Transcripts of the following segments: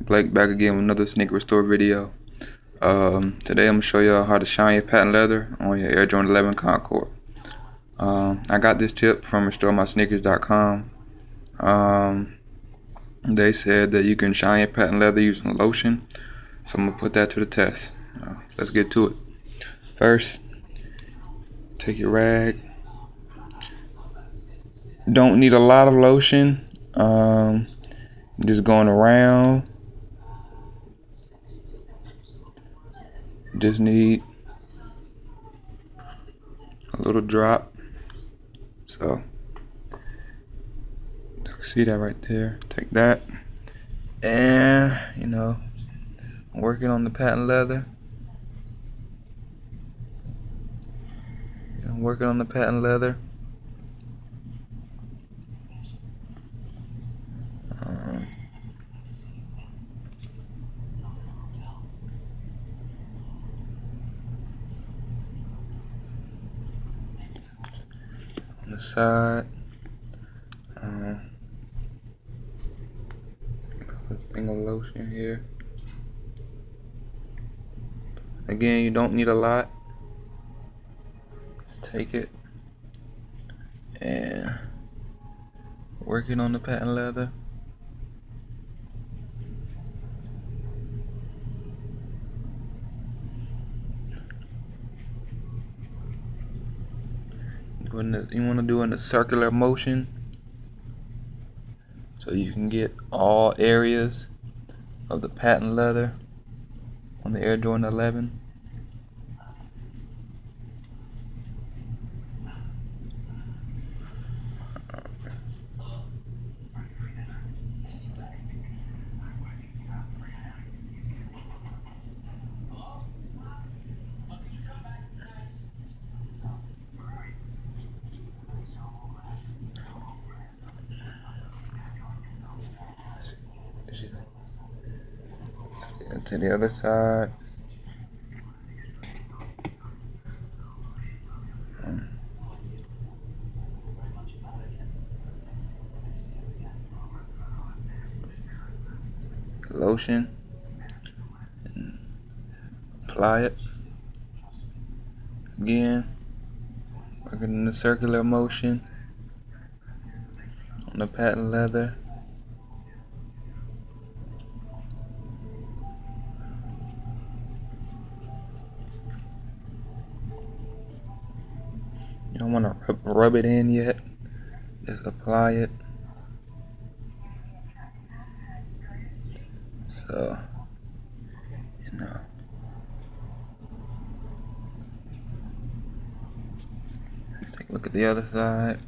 Blake back again with another sneaker restore video. Today I'm gonna show y'all how to shine your patent leather on your Air Jordan 11 Concord. I got this tip from restoremysneakers.com. They said that you can shine your patent leather using lotion, so I'm gonna put that to the test. Let's get to it. First, take your rag. Don't need a lot of lotion. Just going around. Just need a little drop. So you can see that right there. Take that, and working on the patent leather. Working on the patent leather. On the side, another thing of lotion here. Again, you don't need a lot. Just take it and working on the patent leather. You want to do in a circular motion so you can get all areas of the patent leather on the Air Jordan 11. To the other side. Lotion. And apply it. Again, working in the circular motion on the patent leather. You don't want to rub it in yet. Just apply it. So, let's take a look at the other side.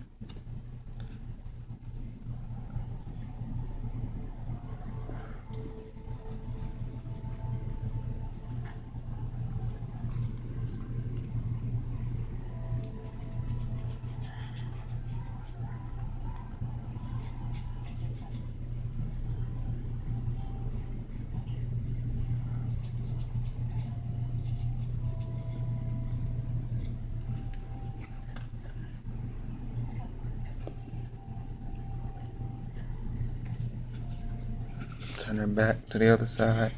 Turn her back to the other side.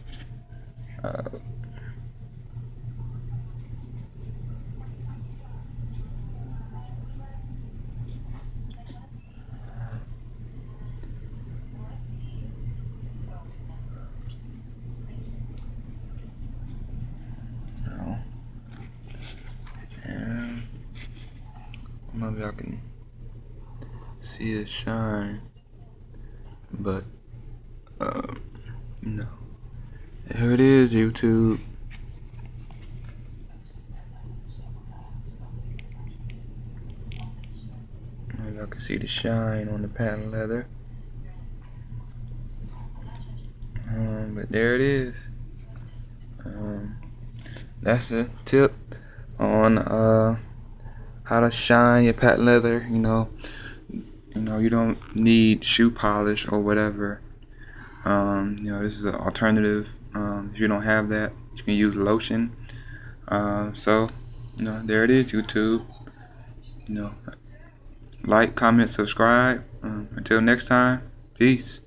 And I don't know if y'all can see it shine, but here it is, YouTube. Maybe y'all can see the shine on the patent leather. But there it is. That's a tip on how to shine your patent leather. You don't need shoe polish or whatever. This is an alternative. If you don't have that, you can use lotion. So there it is, YouTube. Like, comment, subscribe. Until next time, peace.